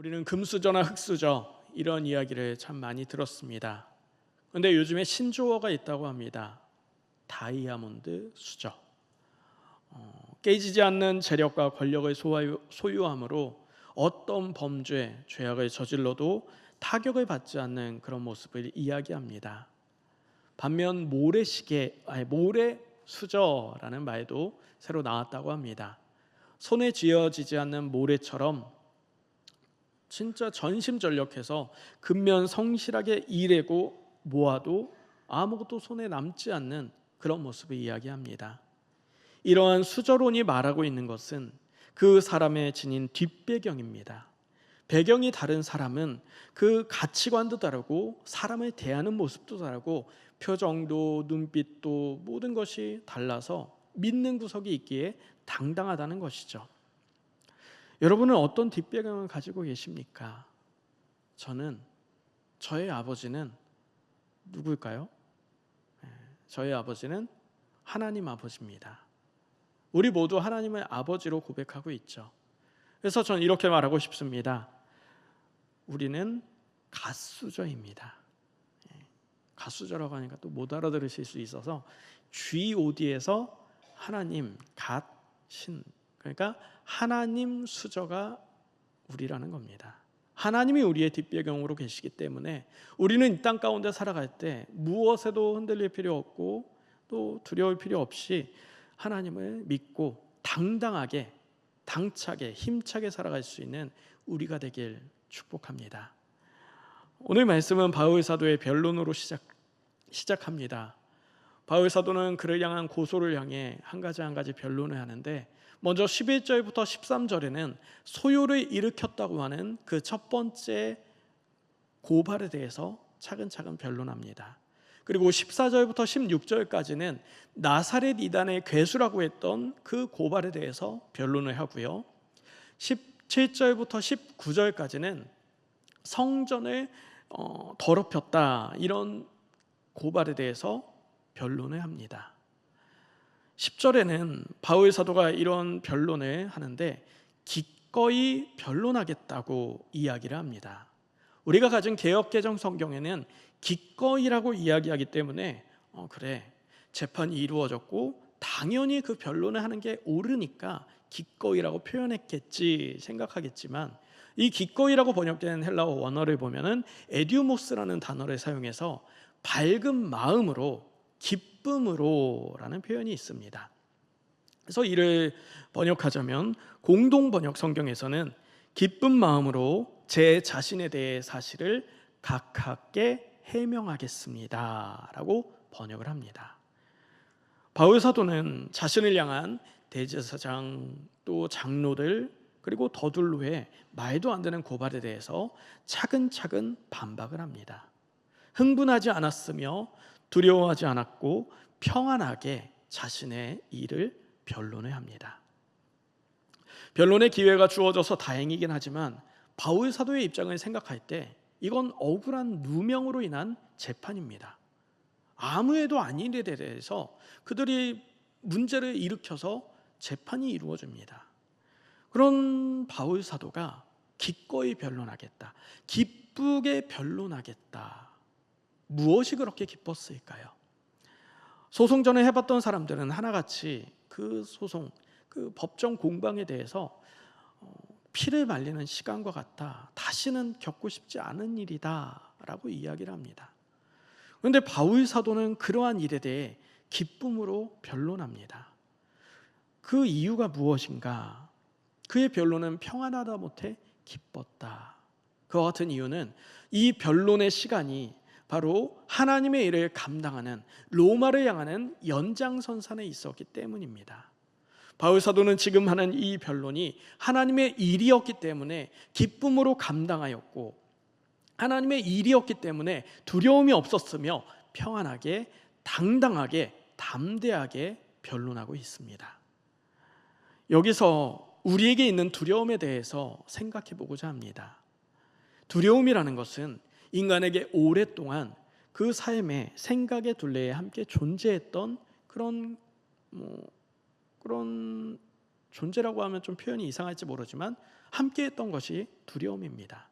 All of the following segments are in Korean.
우리는 금수저나 흙수저 이런 이야기를 참 많이 들었습니다. 그런데 요즘에 신조어가 있다고 합니다. 다이아몬드 수저. 깨지지 않는 재력과 권력을 소유함으로 어떤 범죄, 죄악을 저질러도 타격을 받지 않는 그런 모습을 이야기합니다. 반면 모래수저라는 말도 새로 나왔다고 합니다. 손에 쥐어지지 않는 모래처럼 진짜 전심전력해서 근면 성실하게 일하고 모아도 아무것도 손에 남지 않는 그런 모습을 이야기합니다. 이러한 수저론이 말하고 있는 것은 그 사람의 지닌 뒷배경입니다. 배경이 다른 사람은 그 가치관도 다르고 사람을 대하는 모습도 다르고 표정도 눈빛도 모든 것이 달라서 믿는 구석이 있기에 당당하다는 것이죠. 여러분은 어떤 뒷배경을 가지고 계십니까? 저의 아버지는 누구일까요? 저의 아버지는 하나님 아버지입니다. 우리 모두 하나님을 아버지로 고백하고 있죠. 그래서 저는 이렇게 말하고 싶습니다. 우리는 갓수저입니다. 갓수저라고 하니까 또 못 알아들으실 수 있어서 GOD에서 하나님, 갓, 신, 그러니까 하나님 수저가 우리라는 겁니다. 하나님이 우리의 뒷배경으로 계시기 때문에 우리는 이 땅 가운데 살아갈 때 무엇에도 흔들릴 필요 없고 또 두려울 필요 없이 하나님을 믿고 당당하게, 당차게, 힘차게 살아갈 수 있는 우리가 되길 축복합니다. 오늘 말씀은 바울 사도의 변론으로 시작합니다. 바울 사도는 그를 향한 고소를 향해 한 가지 변론을 하는데, 먼저 11절부터 13절에는 소요를 일으켰다고 하는 그 첫 번째 고발에 대해서 차근차근 변론합니다. 그리고 14절부터 16절까지는 나사렛 이단의 괴수라고 했던 그 고발에 대해서 변론을 하고요. 17절부터 19절까지는 성전을 더럽혔다, 이런 고발에 대해서 변론을 합니다. 10절에는 바울 사도가 이런 변론을 하는데 기꺼이 변론하겠다고 이야기를 합니다. 우리가 가진 개역개정 성경에는 기꺼이라고 이야기하기 때문에 그래, 재판이 이루어졌고 당연히 그 변론을 하는 게 옳으니까 기꺼이라고 표현했겠지 생각하겠지만, 이 기꺼이라고 번역된 헬라어 원어를 보면은 에듀모스라는 단어를 사용해서 밝은 마음으로, 기쁨으로라는 표현이 있습니다. 그래서 이를 번역하자면 공동 번역 성경에서는 기쁜 마음으로 제 자신에 대해 사실을 가깝게 해명하겠습니다 라고 번역을 합니다. 바울 사도는 자신을 향한 대제사장, 또 장로들, 그리고 더둘로의 말도 안 되는 고발에 대해서 차근차근 반박을 합니다. 흥분하지 않았으며 두려워하지 않았고 평안하게 자신의 일을 변론을 합니다. 변론의 기회가 주어져서 다행이긴 하지만 바울 사도의 입장을 생각할 때 이건 억울한 누명으로 인한 재판입니다. 아무 애도 아닌 일에 대해서 그들이 문제를 일으켜서 재판이 이루어집니다. 그런 바울 사도가 기꺼이 변론하겠다, 기쁘게 변론하겠다. 무엇이 그렇게 기뻤을까요? 소송전을 해봤던 사람들은 하나같이 그 소송, 그 법정 공방에 대해서 피를 말리는 시간과 같다, 다시는 겪고 싶지 않은 일이다 라고 이야기를 합니다. 그런데 바울 사도는 그러한 일에 대해 기쁨으로 변론합니다. 그 이유가 무엇인가? 그의 변론은 평안하다 못해 기뻤다. 그와 같은 이유는 이 변론의 시간이 바로 하나님의 일을 감당하는 로마를 향하는 연장선상에 있었기 때문입니다. 바울 사도는 지금 하는 이 변론이 하나님의 일이었기 때문에 기쁨으로 감당하였고, 하나님의 일이었기 때문에 두려움이 없었으며 평안하게, 당당하게, 담대하게 변론하고 있습니다. 여기서 우리에게 있는 두려움에 대해서 생각해 보고자 합니다. 두려움이라는 것은 인간에게 오랫동안 그 삶의 생각의 둘레에 함께 존재했던 그런 존재라고 하면 좀 표현이 이상할지 모르지만 함께 했던 것이 두려움입니다.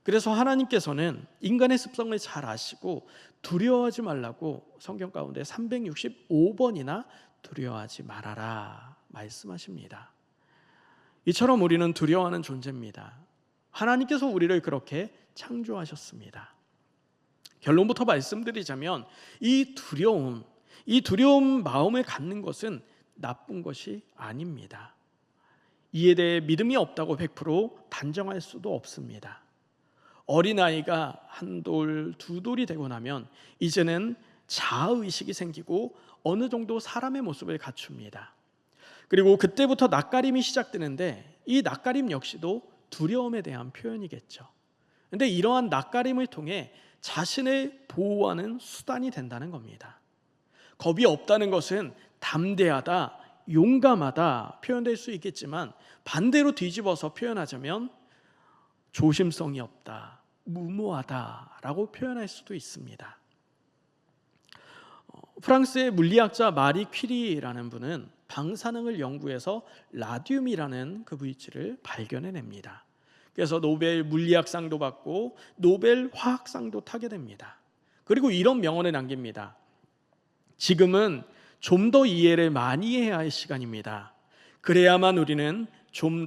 그래서 하나님께서는 인간의 습성을 잘 아시고 두려워하지 말라고 성경 가운데 365번이나 두려워하지 말아라 말씀하십니다. 이처럼 우리는 두려워하는 존재입니다. 하나님께서 우리를 그렇게 창조하셨습니다. 결론부터 말씀드리자면 이 두려운 마음을 갖는 것은 나쁜 것이 아닙니다. 이에 대해 믿음이 없다고 100% 단정할 수도 없습니다. 어린아이가 한 돌, 두 돌이 되고 나면 이제는 자아의식이 생기고 어느 정도 사람의 모습을 갖춥니다. 그리고 그때부터 낯가림이 시작되는데 이 낯가림 역시도 두려움에 대한 표현이겠죠. 그런데 이러한 낯가림을 통해 자신을 보호하는 수단이 된다는 겁니다. 겁이 없다는 것은 담대하다, 용감하다 표현될 수 있겠지만 반대로 뒤집어서 표현하자면 조심성이 없다, 무모하다라고 표현할 수도 있습니다. 프랑스의 물리학자 마리 퀴리라는 분은 방사능을 연구해서 라듐이라는 그 물질을 발견해냅니다. 그래서 노벨 물리학상도 받고 노벨 화학상도 타게 됩니다. 그리고 이런 명언을 남깁니다. 지금은 좀 더 이해를 많이 해야 할 시간입니다. 그래야만 우리는 좀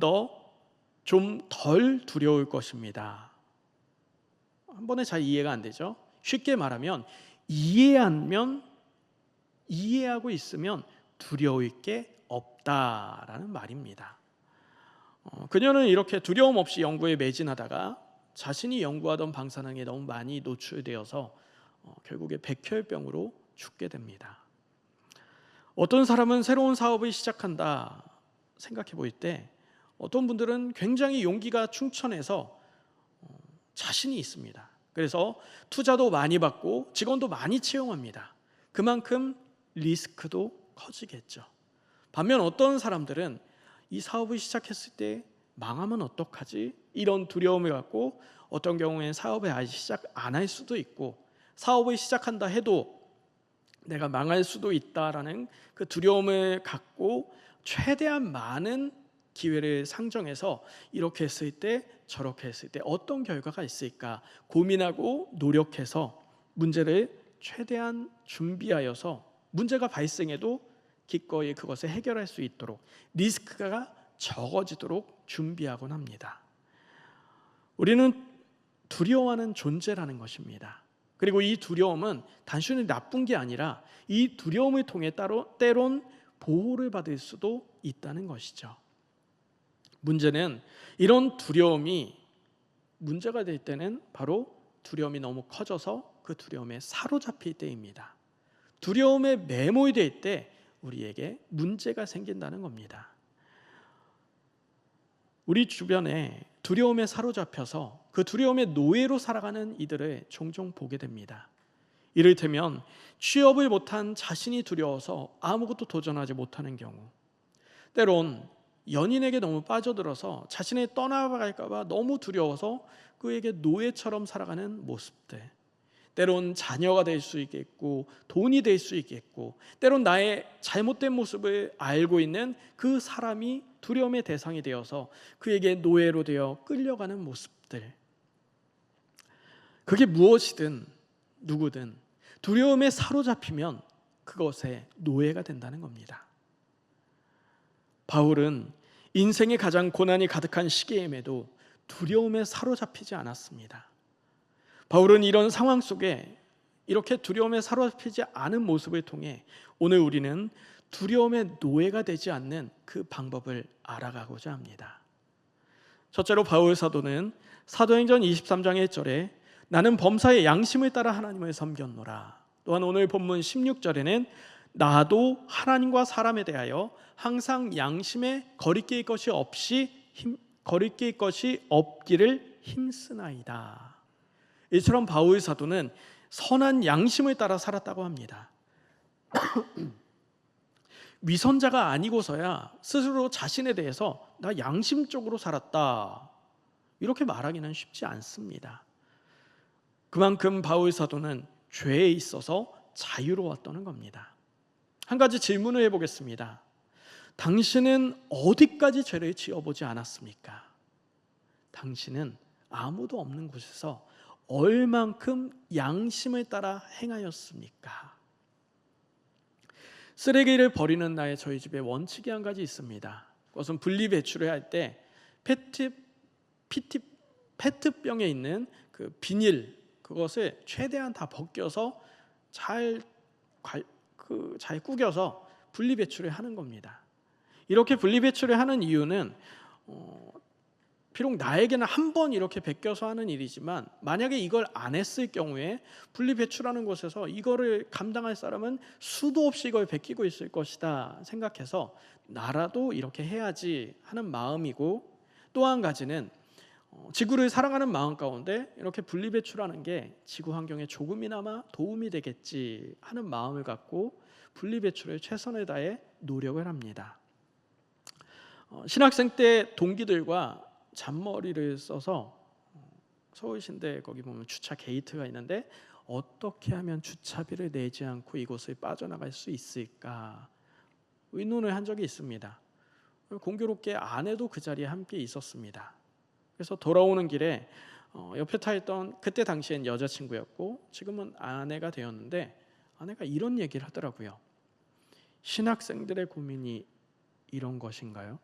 덜 두려울 것입니다. 한 번에 잘 이해가 안 되죠? 쉽게 말하면 이해하고 있으면 두려울 게 없다라는 말입니다. 그녀는 이렇게 두려움 없이 연구에 매진하다가 자신이 연구하던 방사능에 너무 많이 노출되어서 결국에 백혈병으로 죽게 됩니다. 어떤 사람은 새로운 사업을 시작한다 생각해 볼 때 어떤 분들은 굉장히 용기가 충천해서 자신이 있습니다. 그래서 투자도 많이 받고 직원도 많이 채용합니다. 그만큼 리스크도 커지겠죠. 반면 어떤 사람들은 이 사업을 시작했을 때 망하면 어떡하지? 이런 두려움을 갖고 어떤 경우에는 사업을 아예 시작 안 할 수도 있고 사업을 시작한다 해도 내가 망할 수도 있다라는 그 두려움을 갖고 최대한 많은 기회를 상정해서 이렇게 했을 때 저렇게 했을 때 어떤 결과가 있을까 고민하고 노력해서 문제를 최대한 준비하여서 문제가 발생해도 기꺼이 그것을 해결할 수 있도록 리스크가 적어지도록 준비하곤 합니다. 우리는 두려워하는 존재라는 것입니다. 그리고 이 두려움은 단순히 나쁜 게 아니라 이 두려움을 통해 때론 보호를 받을 수도 있다는 것이죠. 문제는 이런 두려움이 문제가 될 때는 바로 두려움이 너무 커져서 그 두려움에 사로잡힐 때입니다. 두려움에 매몰될 때 우리에게 문제가 생긴다는 겁니다. 우리 주변에 두려움에 사로잡혀서 그 두려움의 노예로 살아가는 이들을 종종 보게 됩니다. 이를테면 취업을 못한 자신이 두려워서 아무것도 도전하지 못하는 경우, 때론 연인에게 너무 빠져들어서 자신이 떠나갈까 봐 너무 두려워서 그에게 노예처럼 살아가는 모습들, 때론 자녀가 될 수 있겠고 돈이 될 수 있겠고 때론 나의 잘못된 모습을 알고 있는 그 사람이 두려움의 대상이 되어서 그에게 노예로 되어 끌려가는 모습들, 그게 무엇이든 누구든 두려움에 사로잡히면 그것의 노예가 된다는 겁니다. 바울은 인생의 가장 고난이 가득한 시기임에도 두려움에 사로잡히지 않았습니다. 바울은 이런 상황 속에 이렇게 두려움에 사로잡히지 않은 모습을 통해 오늘 우리는 두려움의 노예가 되지 않는 그 방법을 알아가고자 합니다. 첫째로 바울 사도는 사도행전 23장 1절에 나는 범사의 양심을 따라 하나님을 섬겼노라. 또한 오늘 본문 16절에는 나도 하나님과 사람에 대하여 항상 양심에 거리낄 것이 없기를 힘쓰나이다. 이처럼 바울 사도는 선한 양심을 따라 살았다고 합니다. 위선자가 아니고서야 스스로 자신에 대해서 나 양심적으로 살았다 이렇게 말하기는 쉽지 않습니다. 그만큼 바울 사도는 죄에 있어서 자유로웠다는 겁니다. 한 가지 질문을 해보겠습니다. 당신은 어디까지 죄를 지어보지 않았습니까? 당신은 아무도 없는 곳에서 얼만큼 양심을 따라 행하였습니까? 쓰레기를 버리는 나의 저희 집에 원칙이 한 가지 있습니다. 그것은 분리배출을 할 때 페트병에 있는 그 비닐, 그것을 최대한 다 벗겨서 잘 구겨서 분리배출을 하는 겁니다. 이렇게 분리배출을 하는 이유는 비록 나에게는 한 번 이렇게 베껴서 하는 일이지만 만약에 이걸 안 했을 경우에 분리배출하는 곳에서 이거를 감당할 사람은 수도 없이 이걸 베끼고 있을 것이다 생각해서 나라도 이렇게 해야지 하는 마음이고, 또 한 가지는 지구를 사랑하는 마음 가운데 이렇게 분리배출하는 게 지구 환경에 조금이나마 도움이 되겠지 하는 마음을 갖고 분리배출에 최선을 다해 노력을 합니다. 신학생 때 동기들과 잔머리를 써서 서울신대 거기 보면 주차 게이트가 있는데 어떻게 하면 주차비를 내지 않고 이곳을 빠져나갈 수 있을까 의논을 한 적이 있습니다. 공교롭게 아내도 그 자리에 함께 있었습니다. 그래서 돌아오는 길에 옆에 타 있던, 그때 당시엔 여자친구였고 지금은 아내가 되었는데, 아내가 이런 얘기를 하더라고요. 신학생들의 고민이 이런 것인가요?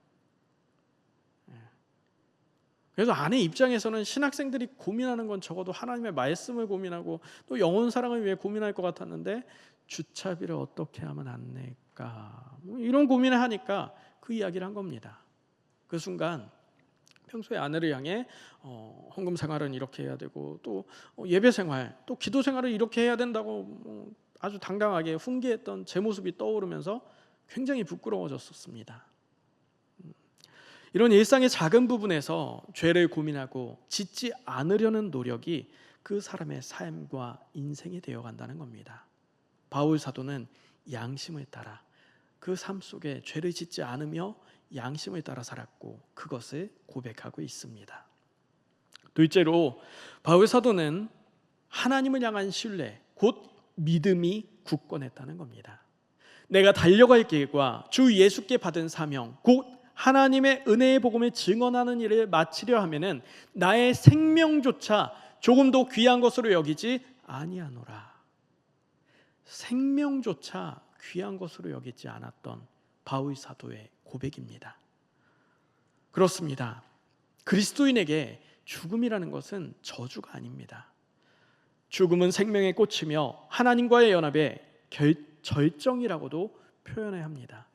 그래서 아내 입장에서는 신학생들이 고민하는 건 적어도 하나님의 말씀을 고민하고 또 영혼 사랑을 위해 고민할 것 같았는데 주차비를 어떻게 하면 안 낼까, 이런 고민을 하니까 그 이야기를 한 겁니다. 그 순간 평소에 아내를 향해 헌금 생활은 이렇게 해야 되고 또 예배 생활, 또 기도 생활을 이렇게 해야 된다고 아주 당당하게 훈계했던 제 모습이 떠오르면서 굉장히 부끄러워졌었습니다. 이런 일상의 작은 부분에서 죄를 고민하고 짓지 않으려는 노력이 그 사람의 삶과 인생이 되어간다는 겁니다. 바울 사도는 양심을 따라 그 삶 속에 죄를 짓지 않으며 양심을 따라 살았고 그것을 고백하고 있습니다. 둘째로 바울 사도는 하나님을 향한 신뢰, 곧 믿음이 굳건했다는 겁니다. 내가 달려갈 길과 주 예수께 받은 사명, 곧 하나님의 은혜의 복음을 증언하는 일을 마치려 하면은 나의 생명조차 조금도 귀한 것으로 여기지 아니하노라. 생명조차 귀한 것으로 여기지 않았던 바울 사도의 고백입니다. 그렇습니다. 그리스도인에게 죽음이라는 것은 저주가 아닙니다. 죽음은 생명의 꽃이며 하나님과의 연합의 절정이라고도 표현해야 합니다.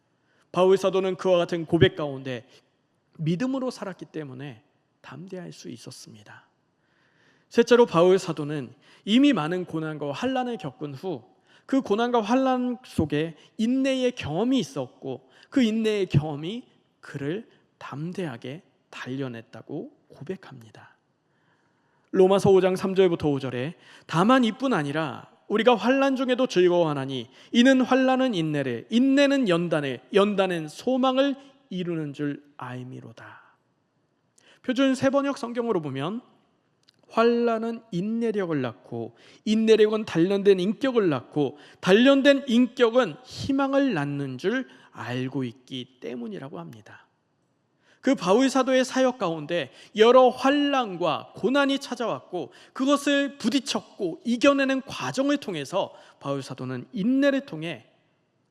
바울 사도는 그와 같은 고백 가운데 믿음으로 살았기 때문에 담대할 수 있었습니다. 셋째로 바울 사도는 이미 많은 고난과 환난을 겪은 후 그 고난과 환난 속에 인내의 경험이 있었고 그 인내의 경험이 그를 담대하게 단련했다고 고백합니다. 로마서 5장 3절부터 5절에 다만 이뿐 아니라 우리가 환난 중에도 즐거워하나니 이는 환난은 인내를, 인내는 연단을, 연단은 소망을 이루는 줄 알미로다. 표준 세번역 성경으로 보면 환난은 인내력을 낳고 인내력은 단련된 인격을 낳고 단련된 인격은 희망을 낳는 줄 알고 있기 때문이라고 합니다. 그 바울 사도의 사역 가운데 여러 환난과 고난이 찾아왔고 그것을 부딪혔고 이겨내는 과정을 통해서 바울 사도는 인내를 통해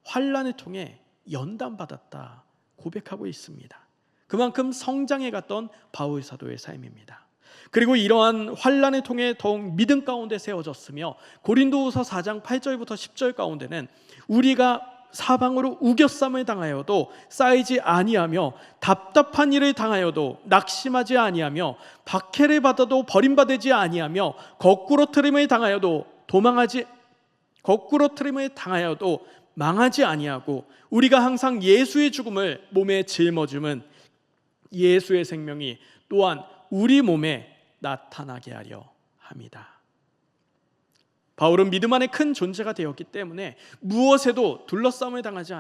환난을 통해 연단받았다 고백하고 있습니다. 그만큼 성장해 갔던 바울 사도의 삶입니다. 그리고 이러한 환난을 통해 더욱 믿음 가운데 세워졌으며 고린도후서 4장 8절부터 10절 가운데는 우리가 사방으로 우겨쌈을 당하여도 쌓이지 아니하며 답답한 일을 당하여도 낙심하지 아니하며 박해를 받아도 버림받지 아니하며 거꾸로 트림을 당하여도 망하지 아니하고 우리가 항상 예수의 죽음을 몸에 짊어줌은 예수의 생명이 또한 우리 몸에 나타나게 하려 합니다. 바울은 믿음 안에 큰 존재가 되었기 때문에 무엇에도 둘러싸움을 당하지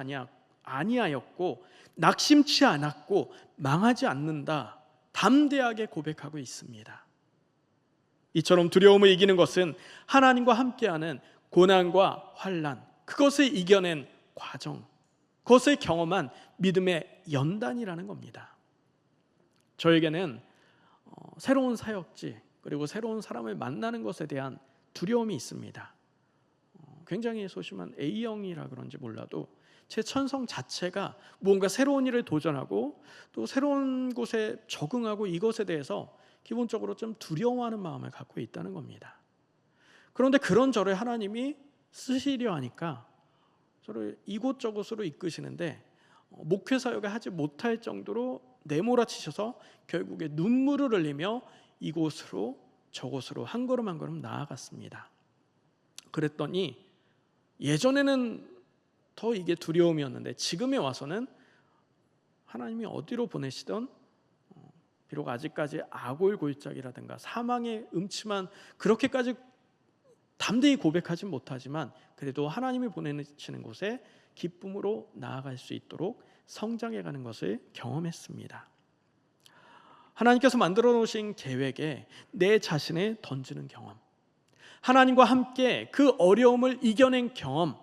아니하였고 낙심치 않았고 망하지 않는다 담대하게 고백하고 있습니다. 이처럼 두려움을 이기는 것은 하나님과 함께하는 고난과 환난, 그것을 이겨낸 과정, 그것을 경험한 믿음의 연단이라는 겁니다. 저에게는 새로운 사역지 그리고 새로운 사람을 만나는 것에 대한 두려움이 있습니다. 굉장히 소심한 A형이라 그런지 몰라도 제 천성 자체가 무언가 새로운 일을 도전하고 또 새로운 곳에 적응하고 이것에 대해서 기본적으로 좀 두려워하는 마음을 갖고 있다는 겁니다. 그런데 그런 저를 하나님이 쓰시려 하니까 저를 이곳저곳으로 이끄시는데 목회 사역을 하지 못할 정도로 내몰아치셔서 결국에 눈물을 흘리며 이곳으로 저곳으로 한 걸음 한 걸음 나아갔습니다. 그랬더니 예전에는 더 이게 두려움이었는데 지금에 와서는 하나님이 어디로 보내시던 비록 아직까지 아골골짝이라든가 사망의 음침한 그렇게까지 담대히 고백하진 못하지만 그래도 하나님이 보내시는 곳에 기쁨으로 나아갈 수 있도록 성장해가는 것을 경험했습니다. 하나님께서 만들어 놓으신 계획에 내 자신을 던지는 경험, 하나님과 함께 그 어려움을 이겨낸 경험,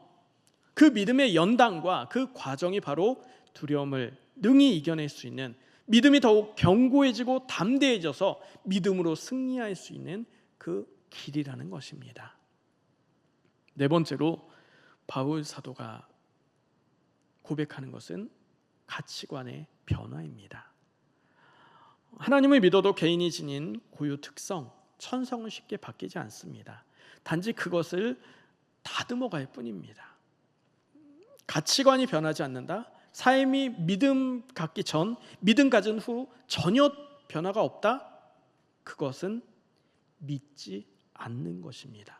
그 믿음의 연단과 그 과정이 바로 두려움을 능히 이겨낼 수 있는, 믿음이 더욱 견고해지고 담대해져서 믿음으로 승리할 수 있는 그 길이라는 것입니다. 네 번째로 바울 사도가 고백하는 것은 가치관의 변화입니다. 하나님을 믿어도 개인이 지닌 고유 특성, 천성은 쉽게 바뀌지 않습니다. 단지 그것을 다듬어 갈 뿐입니다. 가치관이 변하지 않는다? 삶이 믿음 갖기 전, 믿음 가진 후 전혀 변화가 없다? 그것은 믿지 않는 것입니다.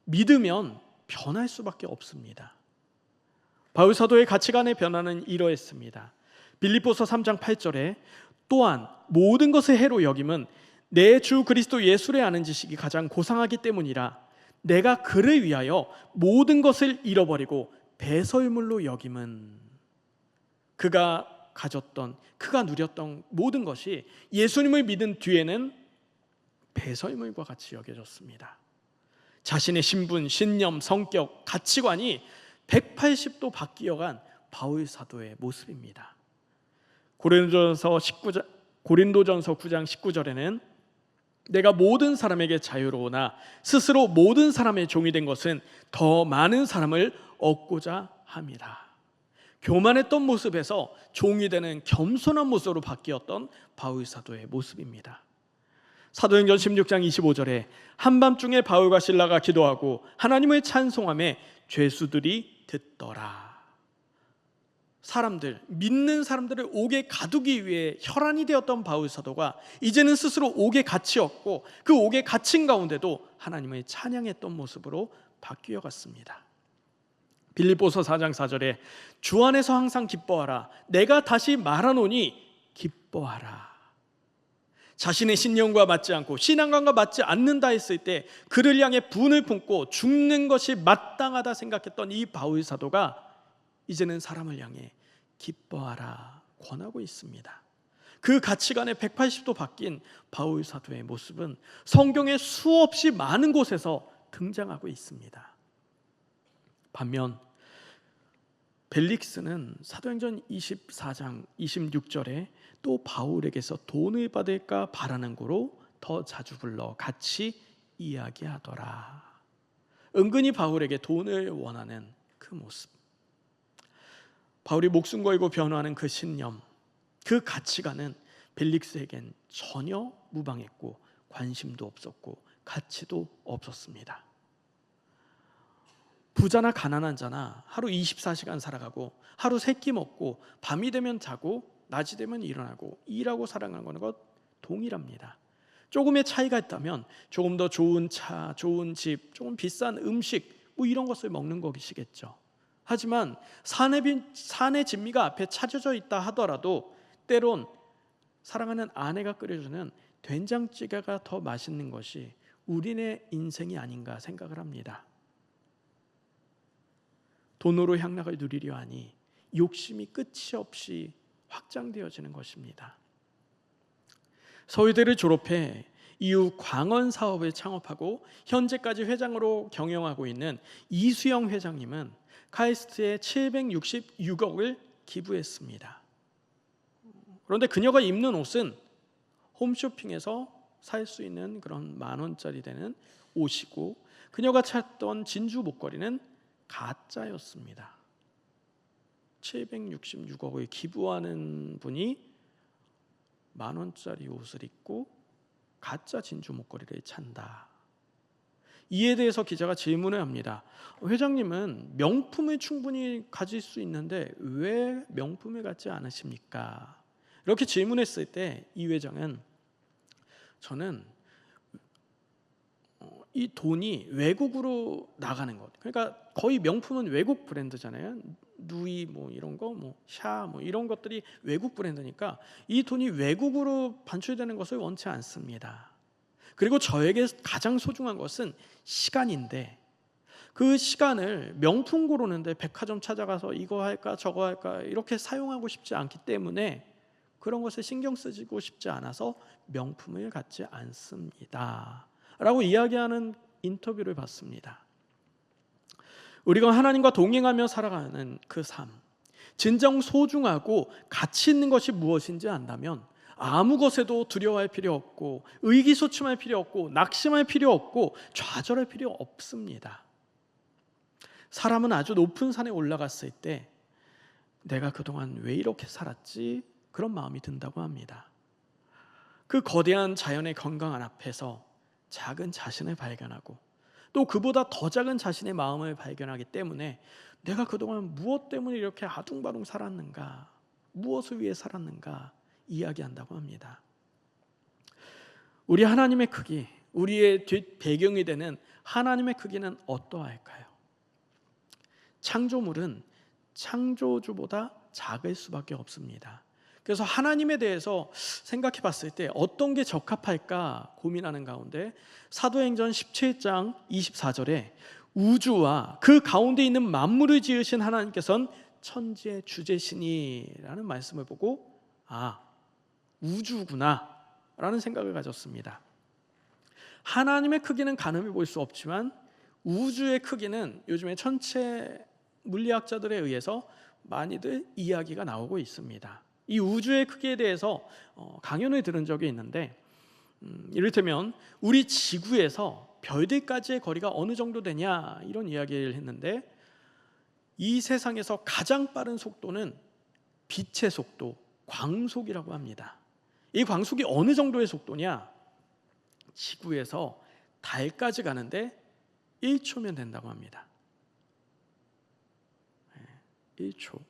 믿으면 변할 수밖에 없습니다. 바울 사도의 가치관의 변화는 이러했습니다. 빌립보서 3장 8절에 또한 모든 것을 해로 여김은 내 주 그리스도 예수를 아는 지식이 가장 고상하기 때문이라 내가 그를 위하여 모든 것을 잃어버리고 배설물로 여김은, 그가 가졌던, 그가 누렸던 모든 것이 예수님을 믿은 뒤에는 배설물과 같이 여겨졌습니다. 자신의 신분, 신념, 성격, 가치관이 180도 바뀌어간 바울 사도의 모습입니다. 고린도전서 9장 19절에는 내가 모든 사람에게 자유로우나 스스로 모든 사람의 종이 된 것은 더 많은 사람을 얻고자 함이라. 교만했던 모습에서 종이 되는 겸손한 모습으로 바뀌었던 바울 사도의 모습입니다. 사도행전 16장 25절에 한밤중에 바울과 실라가 기도하고 하나님을 찬송하며 죄수들이 듣더라. 사람들, 믿는 사람들을 옥에 가두기 위해 혈안이 되었던 바울 사도가 이제는 스스로 옥에 갇히었고 그 옥에 갇힌 가운데도 하나님을 찬양했던 모습으로 바뀌어 갔습니다. 빌립보서 4장 4절에 주 안에서 항상 기뻐하라. 내가 다시 말하노니 기뻐하라. 자신의 신념과 맞지 않고 신앙관과 맞지 않는다 했을 때 그를 향해 분을 품고 죽는 것이 마땅하다 생각했던 이 바울 사도가 이제는 사람을 향해 기뻐하라 권하고 있습니다. 그 가치관에 180도 바뀐 바울 사도의 모습은 성경의 수없이 많은 곳에서 등장하고 있습니다. 반면 벨릭스는 사도행전 24장 26절에 또 바울에게서 돈을 받을까 바라는 거로 더 자주 불러 같이 이야기하더라. 은근히 바울에게 돈을 원하는 그 모습, 바울이 목숨 걸고 변화하는 그 신념, 그 가치관은 벨릭스에겐 전혀 무방했고 관심도 없었고 가치도 없었습니다. 부자나 가난한 자나 하루 24시간 살아가고 하루 세 끼 먹고 밤이 되면 자고 낮이 되면 일어나고 일하고 살아가는 것 동일합니다. 조금의 차이가 있다면 조금 더 좋은 차, 좋은 집, 조금 비싼 음식 뭐 이런 것을 먹는 것이겠죠. 하지만 산의 진미가 앞에 차려져 있다 하더라도 때론 사랑하는 아내가 끓여주는 된장찌개가 더 맛있는 것이 우리네 인생이 아닌가 생각을 합니다. 돈으로 향락을 누리려 하니 욕심이 끝이 없이 확장되어지는 것입니다. 서울대를 졸업해 이후 광원 사업을 창업하고 현재까지 회장으로 경영하고 있는 이수영 회장님은 카이스트에 766억을 기부했습니다. 그런데 그녀가 입는 옷은 홈쇼핑에서 살 수 있는 그런 10,000원짜리 되는 옷이고, 그녀가 찾던 진주 목걸이는 가짜였습니다. 766억을 기부하는 분이 10,000원짜리 옷을 입고 가짜 진주 목걸이를 찬다. 이에 대해서 기자가 질문을 합니다. 회장님은 명품을 충분히 가질 수 있는데 왜 명품을 갖지 않으십니까? 이렇게 질문했을 때 이 회장은, 저는 이 돈이 외국으로 나가는 것, 그러니까 거의 명품은 외국 브랜드잖아요. 누이 뭐 이런 거, 뭐 샤 뭐 이런 것들이 외국 브랜드니까 이 돈이 외국으로 반출되는 것을 원치 않습니다. 그리고 저에게 가장 소중한 것은 시간인데, 그 시간을 명품 고르는데 백화점 찾아가서 이거 할까 저거 할까 이렇게 사용하고 싶지 않기 때문에 그런 것에 신경 쓰고 싶지 않아서 명품을 갖지 않습니다 라고 이야기하는 인터뷰를 봤습니다. 우리가 하나님과 동행하며 살아가는 그 삶, 진정 소중하고 가치 있는 것이 무엇인지 안다면 아무 것에도 두려워할 필요 없고, 의기소침할 필요 없고, 낙심할 필요 없고, 좌절할 필요 없습니다. 사람은 아주 높은 산에 올라갔을 때 내가 그동안 왜 이렇게 살았지? 그런 마음이 든다고 합니다. 그 거대한 자연의 건강한 앞에서 작은 자신을 발견하고, 또 그보다 더 작은 자신의 마음을 발견하기 때문에 내가 그동안 무엇 때문에 이렇게 아둥바둥 살았는가, 무엇을 위해 살았는가 이야기한다고 합니다. 우리 하나님의 크기, 우리의 뒷 배경이 되는 하나님의 크기는 어떠할까요? 창조물은 창조주보다 작을 수밖에 없습니다. 그래서 하나님에 대해서 생각해 봤을 때 어떤 게 적합할까 고민하는 가운데 사도행전 17장 24절에 우주와 그 가운데 있는 만물을 지으신 하나님께서는 천지의 주제시니라는 말씀을 보고, 아, 우주구나 라는 생각을 가졌습니다. 하나님의 크기는 가늠해 볼 수 없지만 우주의 크기는 요즘에 천체 물리학자들에 의해서 많이들 이야기가 나오고 있습니다. 이 우주의 크기에 대해서 강연을 들은 적이 있는데, 이를테면 우리 지구에서 별들까지의 거리가 어느 정도 되냐 이런 이야기를 했는데, 이 세상에서 가장 빠른 속도는 빛의 속도, 광속이라고 합니다. 이 광속이 어느 정도의 속도냐? 지구에서 달까지 가는데 1초면 된다고 합니다. 1초.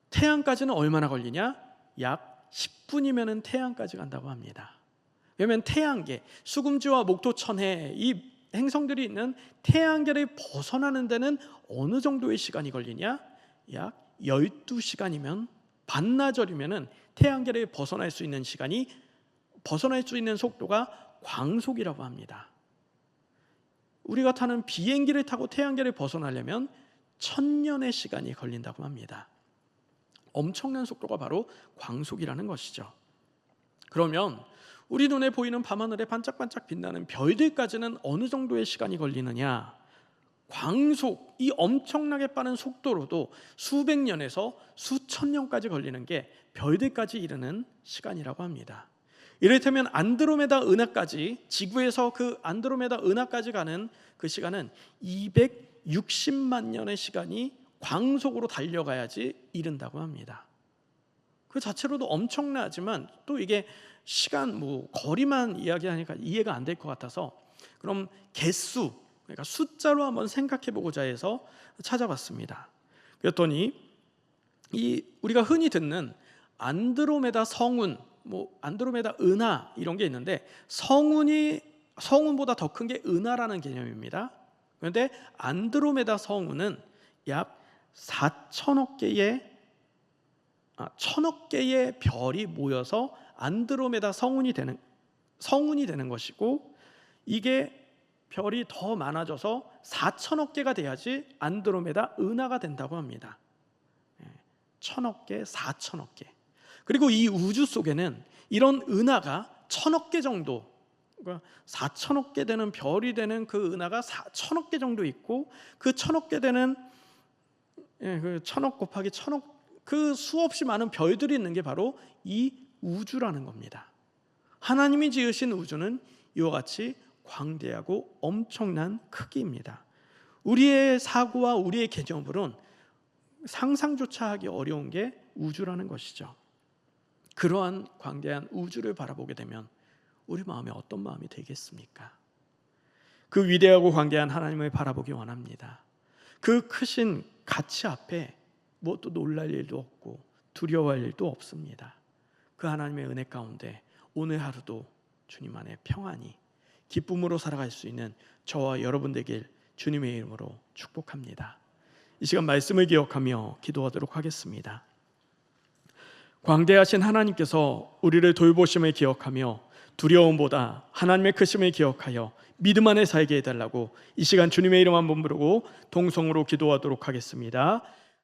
태양까지는 얼마나 걸리냐? 약 10분이면 태양까지 간다고 합니다. 왜냐하면 태양계, 수금지와 목토천해 이 행성들이 있는 태양계를 벗어나는 데는 어느 정도의 시간이 걸리냐? 약 12시간이면, 반나절이면 태양계를 벗어날 수 있는 시간이, 벗어날 수 있는 속도가 광속이라고 합니다. 우리가 타는 비행기를 타고 태양계를 벗어나려면 1000년의 시간이 걸린다고 합니다. 엄청난 속도가 바로 광속이라는 것이죠. 그러면 우리 눈에 보이는 밤하늘에 반짝반짝 빛나는 별들까지는 어느 정도의 시간이 걸리느냐? 광속, 이 엄청나게 빠른 속도로도 수백 년에서 수천 년까지 걸리는 게 별들까지 이르는 시간이라고 합니다. 이를테면 안드로메다 은하까지, 지구에서 그 안드로메다 은하까지 가는 그 시간은 260만 년의 시간이 광속으로 달려가야지 이른다고 합니다. 그 자체로도 엄청나지만 또 이게 시간, 거리만 이야기하니까 이해가 안 될 것 같아서, 그럼 개수, 그러니까 숫자로 한번 생각해 보고자 해서 찾아봤습니다. 그랬더니 이 우리가 흔히 듣는 안드로메다 성운, 안드로메다 은하 이런 게 있는데, 성운보다 더 큰 게 은하라는 개념입니다. 그런데 안드로메다 성운은 약 4천억 개의 1000억 개의 별이 모여서 안드로메다 성운이 되는 것이고, 이게 별이 더 많아져서 4천억 개가 돼야지 안드로메다 은하가 된다고 합니다. 1000억 개, 4천억 개. 그리고 이 우주 속에는 이런 은하가 1000억 개 정도, 그러니까 4천억 개 되는 별이 되는 그 은하가 1000억 개 정도 있고, 그 1000억 개 되는 그 1000억 곱하기 1000억, 그 수없이 많은 별들이 있는 게 바로 이 우주라는 겁니다. 하나님이 지으신 우주는 이와 같이 광대하고 엄청난 크기입니다. 우리의 사고와 우리의 개념으로는 상상조차 하기 어려운 게 우주라는 것이죠. 그러한 광대한 우주를 바라보게 되면 우리 마음에 어떤 마음이 되겠습니까? 그 위대하고 광대한 하나님을 바라보기 원합니다. 그 크신 가치 앞에 무엇도 놀랄 일도 없고 두려워할 일도 없습니다. 그 하나님의 은혜 가운데 오늘 하루도 주님 안에 평안히 기쁨으로 살아갈 수 있는 저와 여러분 되길 주님의 이름으로 축복합니다. 이 시간 말씀을 기억하며 기도하도록 하겠습니다. 광대하신 하나님께서 우리를 돌보심을 기억하며 두려움보다 하나님의 크심을 기억하여 믿음 안에 살게 해달라고 이 시간 주님의 이름 한번 부르고 동성으로 기도하도록 하겠습니다.